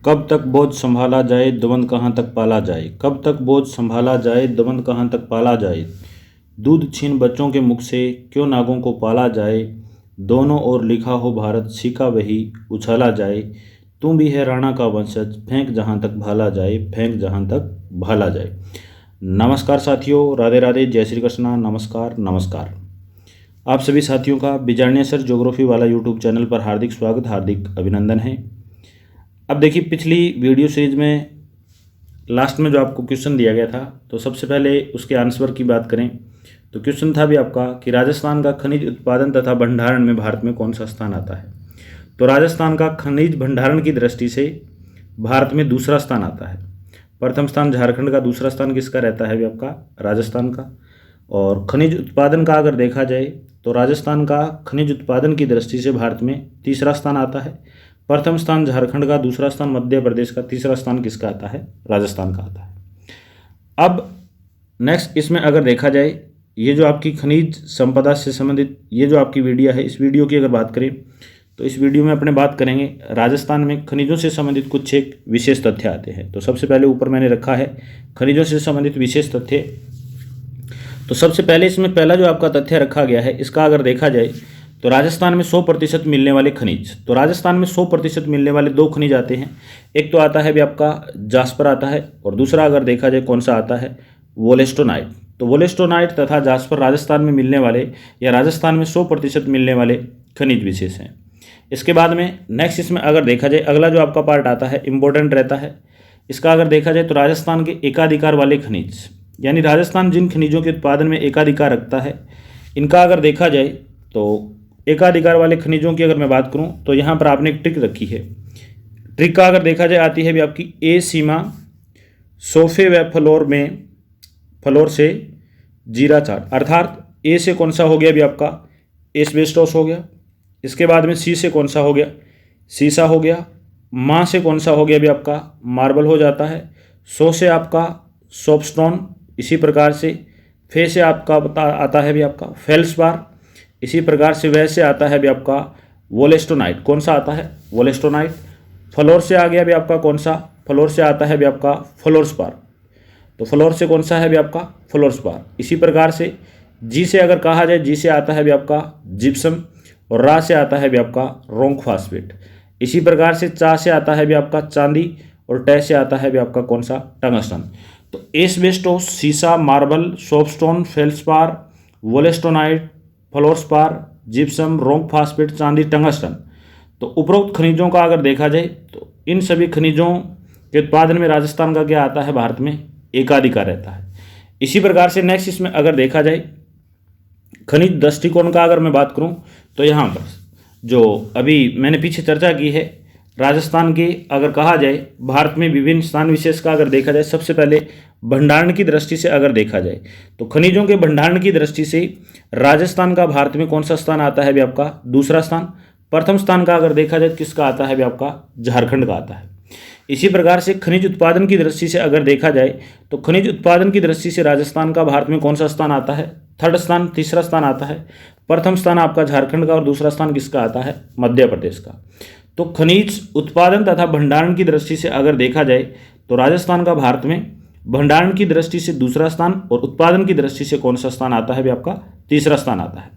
कब तक बोझ संभाला जाए, दबंध कहाँ तक पाला जाए। कब तक बोझ संभाला जाए, दबंध कहाँ तक पाला जाए। दूध छीन बच्चों के मुख से, क्यों नागों को पाला जाए। दोनों ओर लिखा हो भारत, सीखा वही उछाला जाए। तू भी है राणा का वंशज, फेंक जहाँ तक भाला जाए, फेंक जहाँ तक भाला जाए। नमस्कार साथियों, राधे राधे, जय श्री कृष्णा। नमस्कार नमस्कार। आप सभी साथियों का बिजारण्य सर ज्योग्राफी वाला यूट्यूब चैनल पर हार्दिक स्वागत, हार्दिक अभिनंदन है। अब देखिए, पिछली वीडियो सीरीज में लास्ट में जो आपको क्वेश्चन दिया गया था, तो सबसे पहले उसके आंसर की बात करें तो क्वेश्चन था भी आपका कि राजस्थान का खनिज उत्पादन तथा भंडारण में भारत में कौन सा स्थान आता है। तो राजस्थान का खनिज भंडारण की दृष्टि से भारत में दूसरा स्थान आता है। प्रथम स्थान झारखंड का, दूसरा स्थान किसका रहता है भी आपका, राजस्थान का। और खनिज उत्पादन का अगर देखा जाए तो राजस्थान का खनिज उत्पादन की दृष्टि से भारत में तीसरा स्थान आता है। प्रथम स्थान झारखंड का, दूसरा स्थान मध्य प्रदेश का, तीसरा स्थान किसका आता है, राजस्थान का आता है। अब नेक्स्ट इसमें अगर देखा जाए, ये जो आपकी खनिज संपदा से संबंधित ये जो आपकी वीडियो है, इस वीडियो की अगर बात करें तो इस वीडियो में अपने बात करेंगे राजस्थान में खनिजों से संबंधित कुछ एक विशेष तथ्य आते हैं। तो सबसे पहले ऊपर मैंने रखा है खनिजों से संबंधित विशेष तथ्य। तो सबसे पहले इसमें पहला जो आपका तथ्य रखा गया है, इसका अगर देखा जाए तो राजस्थान में 100% मिलने वाले खनिज। तो राजस्थान में 100% मिलने वाले दो खनिज आते हैं। एक तो आता है भी आपका जास्पर आता है, और दूसरा अगर देखा जाए कौन सा आता है, वोलेस्टोनाइट। तो वोलेस्टोनाइट तथा जास्पर राजस्थान में मिलने वाले या राजस्थान में 100% मिलने वाले खनिज विशेष हैं। इसके बाद में नेक्स्ट इसमें अगर देखा जाए अगला जो आपका पार्ट आता है, इम्पोर्टेंट रहता है। इसका अगर देखा जाए तो राजस्थान के एकाधिकार वाले खनिज, यानी राजस्थान जिन खनिजों के उत्पादन में एकाधिकार रखता है, इनका अगर देखा जाए तो एकाधिकार वाले खनिजों की अगर मैं बात करूं तो यहाँ पर आपने एक ट्रिक रखी है। ट्रिक का अगर देखा जाए आती है भी आपकी ए सीमा सोफे व फ्लोर से जीरा चार्ट, अर्थात ए से कौन सा हो गया भी आपका एस्बेस्टोस हो गया। इसके बाद में सी से कौन सा हो गया, सीसा हो गया। माँ से कौन सा हो गया भी आपका मार्बल हो जाता है। सो से आपका सोपस्टोन, इसी प्रकार से फे से आपका आता है भी आपका फेल्सबार, इसी प्रकार से वह से आता है भी आपका वोलेस्टोनाइट। कौन सा आता है, वोलेस्टोनाइट। फ्लोर से आ गया भी आपका कौन सा, फ्लोर से आता है भी आपका फ्लोरस्पार। तो फ्लोर से कौन सा है भी आपका फ्लोरस्पार। इसी प्रकार से जी से अगर कहा जाए, जी से आता है भी आपका जिप्सम, और रा से आता है भी आपका रोंग फास्फेट। इसी प्रकार से चा से आता है भी आपका चांदी, और टे से आता है भी आपका कौन सा, टंगस्टन। तो एस्बेस्टोस, सीसा, marble, soapstone, felspar, wollastonite, fluorspar, gypsum, rock phosphate, चांदी, टंगस्टन। तो उपरोक्त खनिजों का अगर देखा जाए तो इन सभी खनिजों के उत्पादन में राजस्थान का क्या आता है, भारत में एकाधिकार रहता है। इसी प्रकार से नेक्स्ट इसमें अगर देखा जाए खनिज दृष्टिकोण का अगर मैं बात करूं तो यहाँ पर जो अभी मैंने पीछे चर्चा की है, राजस्थान के अगर कहा जाए भारत में विभिन्न स्थान विशेष का अगर देखा जाए, सबसे पहले भंडारण की दृष्टि से अगर देखा जाए तो खनिजों के भंडारण की दृष्टि से राजस्थान का भारत में कौन सा स्थान आता है भी आपका, दूसरा स्थान। प्रथम स्थान का अगर देखा जाए किसका आता है भी आपका, झारखंड का आता है। इसी प्रकार से खनिज उत्पादन की दृष्टि से अगर देखा जाए तो खनिज उत्पादन की दृष्टि से राजस्थान का भारत में कौन सा स्थान आता है, थर्ड स्थान, तीसरा स्थान आता है। प्रथम स्थान आपका झारखंड का, और दूसरा स्थान किसका आता है, मध्य प्रदेश का। तो खनिज उत्पादन तथा भंडारण की दृष्टि से अगर देखा जाए तो राजस्थान का भारत में भंडारण की दृष्टि से दूसरा स्थान, और उत्पादन की दृष्टि से कौन सा स्थान आता है भी आपका, तीसरा स्थान आता है।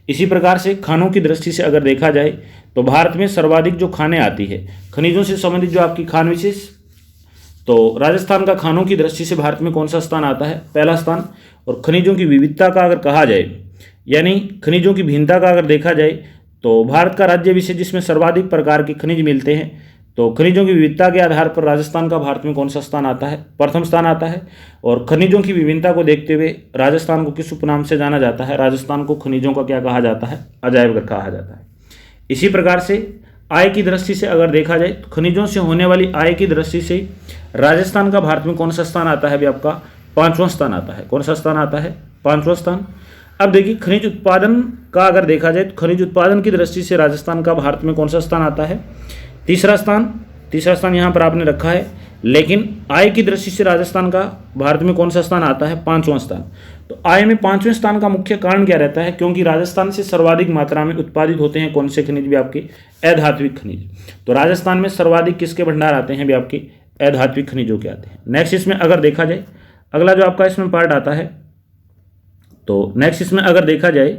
इसी प्रकार से खानों की दृष्टि से अगर देखा जाए तो भारत में सर्वाधिक जो खाने आती है खनिजों से संबंधित जो आपकी खान विशेष, तो राजस्थान का खानों की दृष्टि से भारत में कौन सा स्थान आता है, पहला स्थान। और खनिजों की विविधता का अगर कहा जाए, यानी खनिजों की भिन्नता का अगर देखा जाए तो भारत का राज्य विशेष जिसमें सर्वाधिक प्रकार के खनिज मिलते हैं, तो खनिजों की विविधता के आधार पर राजस्थान का भारत में कौन सा स्थान आता है, प्रथम स्थान आता है। और खनिजों की विभिन्नता को देखते हुए राजस्थान को किस उपनाम से जाना जाता है, राजस्थान को खनिजों का क्या कहा जाता है, अजायब घर कहा जाता है। इसी प्रकार से आय की दृष्टि से अगर देखा जाए तो खनिजों से होने वाली आय की दृष्टि से राजस्थान का भारत में कौन सा स्थान आता है भी आपका, पांचवां स्थान आता है। कौन सा स्थान आता है, पांचवां स्थान। अब देखिए खनिज उत्पादन का अगर देखा जाए तो खनिज उत्पादन की दृष्टि से राजस्थान का भारत में कौन सा स्थान आता है, तीसरा स्थान। तीसरा स्थान यहाँ पर आपने रखा है। लेकिन आय की दृष्टि से राजस्थान का भारत में कौन सा स्थान आता है? 5वां स्थान। तो आय में 5वें स्थान का मुख्य कारण क्या रहता है? क्योंकि राजस्थान से सर्वाधिक मात्रा में उत्पादित होते हैं कौन से खनिज? भी आपके अधात्विक खनिज। तो राजस्थान में सर्वाधिक किसके भंडार आते हैं? भी आपके अधात्विक खनिजों के आते हैं। नेक्स्ट इसमें अगर देखा जाए, अगला जो आपका इसमें पार्ट आता है, तो नेक्स्ट इसमें अगर देखा जाए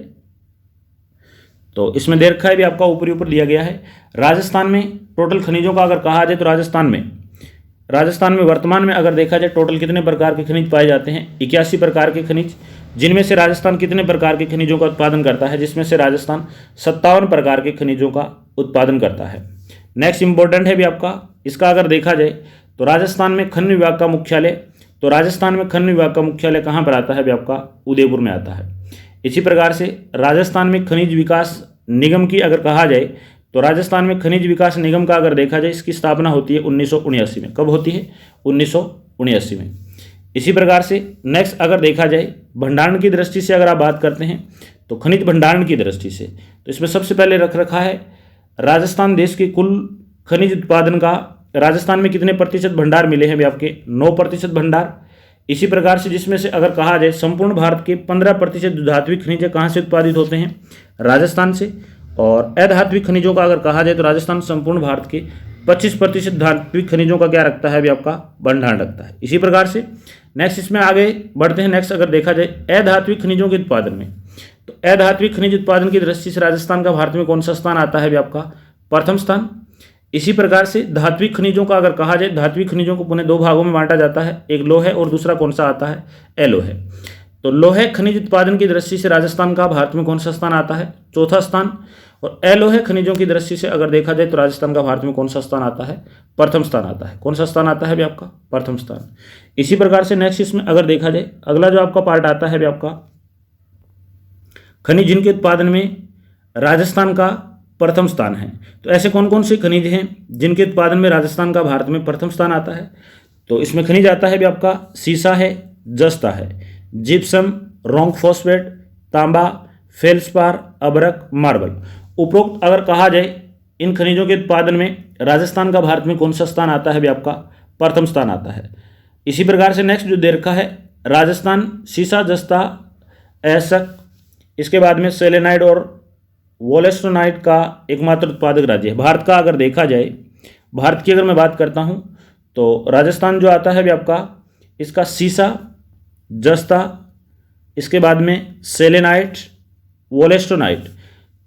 तो इसमें दे रखा है भी आपका ऊपर ऊपर दिया गया है। राजस्थान में टोटल खनिजों का अगर कहा जाए तो राजस्थान में वर्तमान में अगर देखा जाए टोटल कितने प्रकार के खनिज पाए जाते हैं? 81 प्रकार के खनिज, जिनमें से राजस्थान कितने प्रकार के खनिजों का उत्पादन करता है? जिसमें से राजस्थान 57 प्रकार के खनिजों का उत्पादन करता है। नेक्स्ट इंपॉर्टेंट है भी आपका, इसका अगर देखा जाए तो राजस्थान में खनन विभाग का मुख्यालय, तो राजस्थान में खनन विभाग का मुख्यालय कहाँ पर आता है? भी आपका उदयपुर में आता है। इसी प्रकार से राजस्थान में खनिज विकास निगम की अगर कहा जाए तो राजस्थान में खनिज विकास निगम का अगर देखा जाए इसकी स्थापना होती है 1979 में। कब होती है? 1979 में। इसी प्रकार से नेक्स्ट अगर देखा जाए भंडारण की दृष्टि से अगर आप बात करते हैं तो खनिज भंडारण की दृष्टि से तो इसमें सबसे पहले रख रखा है राजस्थान देश के कुल खनिज उत्पादन का राजस्थान में कितने प्रतिशत भंडार मिले हैं? भी आपके 9% भंडार। इसी प्रकार से जिसमें से अगर कहा जाए संपूर्ण भारत के 15% धात्विक खनिज कहाँ से उत्पादित होते हैं? राजस्थान से। और अधात्विक खनिजों का अगर कहा जाए तो राजस्थान संपूर्ण भारत के 25% धात्विक खनिजों का क्या रखता है? भी आपका भंडारण रखता है। इसी प्रकार से नेक्स्ट इसमें आगे बढ़ते हैं। नेक्स्ट अगर देखा जाए अधात्विक खनिजों के उत्पादन में, तो अधात्विक खनिज उत्पादन की दृष्टि से राजस्थान का भारत में कौन सा स्थान आता है? भी आपका प्रथम स्थान। इसी प्रकार से धात्विक खनिजों का अगर कहा जाए, धात्विक खनिजों को पुनः 2 भागों में बांटा जाता है, एक लोहे और दूसरा कौन सा आता है? अलोहे। तो लोहे खनिज उत्पादन की दृष्टि से राजस्थान का भारत में कौन सा स्थान आता है? चौथा स्थान। और अलोहे खनिजों की दृष्टि से अगर देखा जाए तो राजस्थान का भारत में कौन सा स्थान आता है? प्रथम स्थान आता है। कौन सा स्थान आता है? भी आपका प्रथम स्थान। इसी प्रकार से नेक्स्ट इसमें अगर देखा जाए अगला जो आपका पार्ट आता है भी आपका खनिज जिनके उत्पादन में राजस्थान का प्रथम स्थान है। तो ऐसे कौन कौन से खनिज हैं जिनके उत्पादन में राजस्थान का भारत में प्रथम स्थान आता है? तो इसमें खनिज आता है भी आपका सीसा है, जस्ता है, जिप्सम, रॉक फॉस्फेट, तांबा, फेल्सपार, अबरक, मार्बल। उपरोक्त अगर कहा जाए इन खनिजों के उत्पादन में राजस्थान का भारत में कौन सा स्थान आता है? भी आपका प्रथम स्थान आता है। इसी प्रकार से नेक्स्ट जो दे रखा है राजस्थान सीसा, जस्ता, ऐसक, इसके बाद में सेलेनाइड और वोलेस्टोनाइट का एकमात्र उत्पादक राज्य है। भारत का अगर देखा जाए, भारत की अगर मैं बात करता हूं तो राजस्थान जो आता है भी आपका इसका सीसा, जस्ता, इसके बाद में सेलेनाइट, वोलेस्टोनाइट,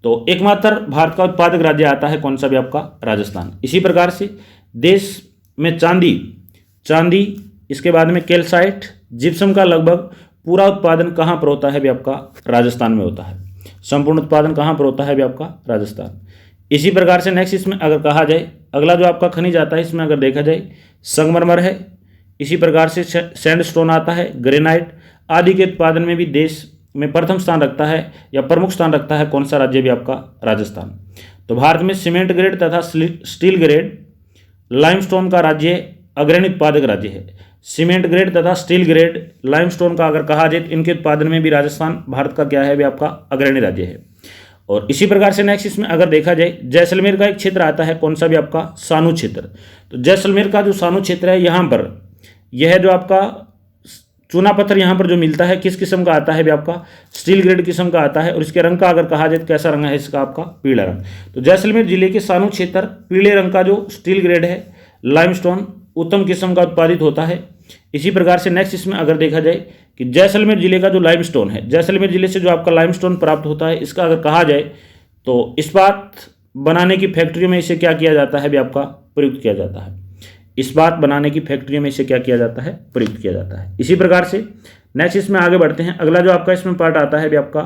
तो एकमात्र भारत का उत्पादक राज्य आता है कौन सा? भी आपका राजस्थान। इसी प्रकार से देश में चांदी, इसके बाद में कैल्साइट, जिप्सम का लगभग पूरा उत्पादन कहाँ पर होता है? भी आपका राजस्थान में होता है। संपूर्ण उत्पादन कहाँ पर होता है? भी आपका राजस्थान। इसी प्रकार से नेक्स्ट इसमें अगर कहा जाए अगला जो आपका खनिज आता है इसमें अगर देखा जाए संगमरमर है। इसी प्रकार से सैंडस्टोन आता है, ग्रेनाइट आदि के उत्पादन में भी देश में प्रथम स्थान रखता है या प्रमुख स्थान रखता है कौन सा राज्य? भी आपका राजस्थान। तो भारत में सीमेंट ग्रेड तथा स्टील ग्रेड लाइमस्टोन का राज्य अग्रणी उत्पादक राज्य है। सीमेंट ग्रेड तथा स्टील ग्रेड लाइमस्टोन का अगर कहा जाए तो इनके उत्पादन में भी राजस्थान भारत का क्या है? भी आपका अग्रणी राज्य है। और इसी प्रकार से नेक्स्ट इसमें अगर देखा जाए जैसलमेर का एक क्षेत्र आता है कौन सा? भी आपका सानू क्षेत्र। तो जैसलमेर का जो सानू क्षेत्र है यहाँ पर यह जो आपका चूना पत्थर यहाँ पर जो मिलता है किस किस्म का आता है? भी आपका स्टील ग्रेड किस्म का आता है। और इसके रंग का अगर कहा जाए तो कैसा रंग है इसका? आपका पीला रंग। तो जैसलमेर जिले के सानू क्षेत्र पीले रंग का जो स्टील ग्रेड है लाइमस्टोन उत्तम किस्म का उत्पादित होता है। इसी प्रकार से नेक्स्ट इसमें अगर देखा जाए कि जैसलमेर जिले का जो लाइमस्टोन है, जैसलमेर जिले से जो आपका लाइमस्टोन प्राप्त होता है इसका अगर कहा जाए तो इस्पात बनाने की फैक्ट्रियों में इसे क्या किया जाता है? भी आपका प्रयुक्त किया जाता है। इस्पात बनाने की फैक्ट्रियों में इसे क्या किया जाता है? प्रयुक्त किया जाता है। इसी प्रकार से नेक्स्ट इसमें आगे बढ़ते हैं। अगला जो आपका इसमें पार्ट आता है भी आपका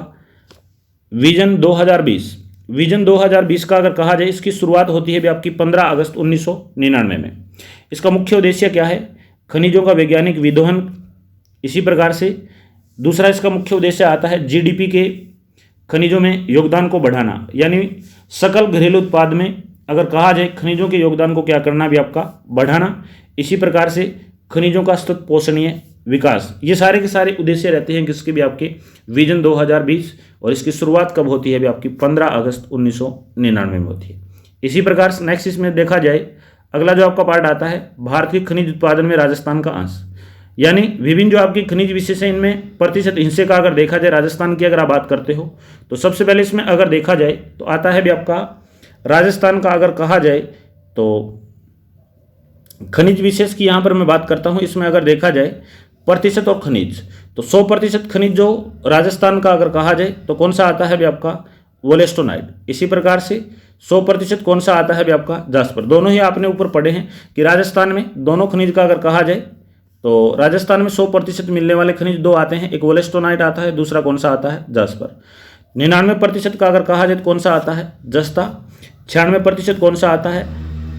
विजन 2020। विजन 2020 का अगर कहा जाए इसकी शुरुआत होती है भी आपकी 15 अगस्त 1999 में। इसका मुख्य उद्देश्य क्या है? खनिजों का वैज्ञानिक विदोहन। इसी प्रकार से दूसरा इसका मुख्य उद्देश्य आता है जीडीपी के खनिजों में योगदान को बढ़ाना, यानी सकल घरेलू उत्पाद में अगर कहा जाए खनिजों के योगदान को क्या करना? भी आपका बढ़ाना। इसी प्रकार से खनिजों का सतत पोषणीय विकास, ये सारे के सारे उद्देश्य रहते हैं किसके? भी आपके विजन 2020। और इसकी शुरुआत कब होती है? भी आपकी 15 अगस्त 1999 में होती है। इसी प्रकार से नेक्स्ट इसमें देखा जाए अगला जो आपका पार्ट आता है भारत के खनिज उत्पादन में राजस्थान का अंश, यानी विभिन्न जो आपकी खनिज विशेष है इनमें प्रतिशत हिस्से का अगर देखा जाए राजस्थान की अगर आप बात करते हो तो सबसे पहले इसमें अगर देखा जाए तो आता है भी आपका राजस्थान का अगर कहा जाए तो खनिज विशेष की यहाँ पर मैं बात करता हूँ। इसमें अगर देखा जाए प्रतिशत और खनिज तो 100% खनिज जो राजस्थान का अगर कहा जाए तो कौन सा आता है भी आपका वोलेस्टोनाइट। इसी प्रकार से 100% कौन सा आता है भी आपका जास्पर। दोनों ही आपने ऊपर पढ़े हैं कि राजस्थान में दोनों खनिज का अगर कहा जाए तो राजस्थान में 100% मिलने वाले खनिज दो आते हैं, एक वोलेस्टोनाइट आता है, दूसरा कौन सा आता है जास्पर। 99% का अगर कहा जाए तो कौन सा आता है जस्ता। 96% कौन सा आता है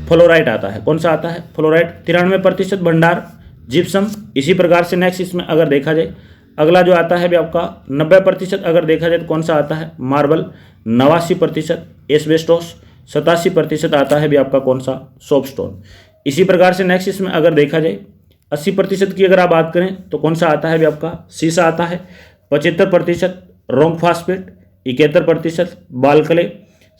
फ्लोराइट आता है, कौन सा आता है फ्लोराइट। 93% भंडार जिप्सम। इसी प्रकार से नेक्स्ट इसमें अगर देखा जाए अगला जो आता है भी आपका 90% अगर देखा जाए तो कौन सा आता है मार्बल। 89% एस्बेस्टोस। 87% आता है भी आपका कौन सा सोपस्टोन। इसी प्रकार से नेक्स्ट इसमें अगर देखा जाए 80% की अगर आप बात करें तो कौन सा आता है भी आपका सीसा आता है। 75% रोंग फास्फेट। 71% बालकले।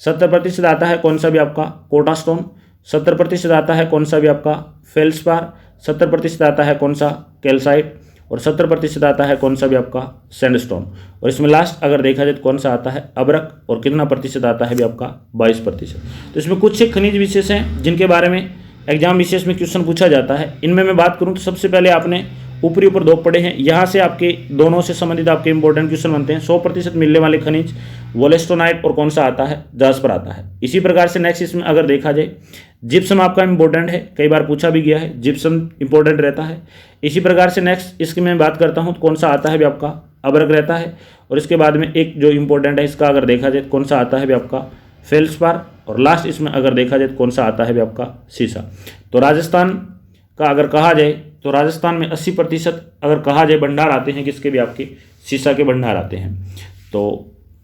70% आता है कौन सा भी आपका कोटा स्टोन। 70% आता है कौन सा भी आपका फेल्सपार। 70% आता है कौन सा कैल्साइट और 70% आता है कौन सा भी आपका सैंडस्टोन। और इसमें लास्ट अगर देखा जाए तो कौन सा आता है अबरक और कितना प्रतिशत आता है भी आपका 22%। तो इसमें कुछ एक खनिज विशेष हैं जिनके बारे में एग्जाम विशेष में क्वेश्चन पूछा जाता है। इनमें मैं बात करूं तो सबसे पहले आपने ऊपर दो पढ़े हैं, यहाँ से आपके दोनों से संबंधित आपके इंपॉर्टेंट क्वेश्चन बनते हैं। 100% मिलने वाले खनिज वोलेस्टोनाइट और कौन सा आता है जास्पर आता है। इसी प्रकार से नेक्स्ट इसमें अगर देखा जाए जिप्सम आपका इंपॉर्टेंट है, कई बार पूछा भी गया है, जिप्सम इंपॉर्टेंट रहता है। इसी प्रकार से नेक्स्ट इसकी मैं बात करता हूँ तो कौन सा आता है भी आपका अबरक रहता है। और इसके बाद में एक जो इंपॉर्टेंट है इसका अगर देखा जाए कौन सा आता है भी आपका फेल्सपार। और लास्ट इसमें अगर देखा जाए तो कौन सा आता है भी आपका सीसा। तो राजस्थान का अगर कहा जाए तो राजस्थान में 80% अगर कहा जाए भंडार आते हैं किसके भी आपके सीसा के भंडार आते हैं। तो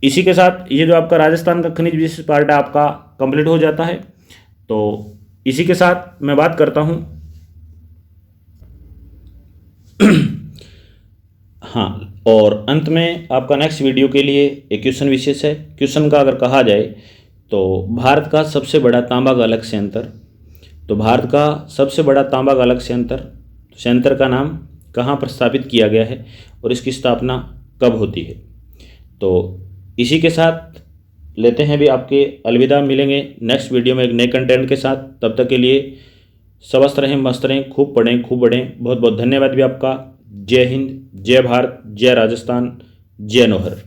इसी के साथ ये जो आपका राजस्थान का खनिज विशेष पार्ट है आपका कंप्लीट हो जाता है। तो इसी के साथ मैं बात करता हूँ हाँ, और अंत में आपका नेक्स्ट वीडियो के लिए एक क्वेश्चन विशेष है। क्वेश्चन का अगर कहा जाए तो भारत का सबसे बड़ा तांबा गलक संयंत्र, तो भारत का सबसे बड़ा तांबा गलक संयंत्र का नाम कहाँ पर स्थापित किया गया है और इसकी स्थापना कब होती है। तो इसी के साथ लेते हैं भी आपके अलविदा। मिलेंगे नेक्स्ट वीडियो में एक नए कंटेंट के साथ। तब तक के लिए स्वस्थ रहें, मस्त रहें, खूब पढ़ें, खूब बढ़ें। बहुत बहुत धन्यवाद भी आपका। जय हिंद, जय भारत, जय राजस्थान, जय नौहर।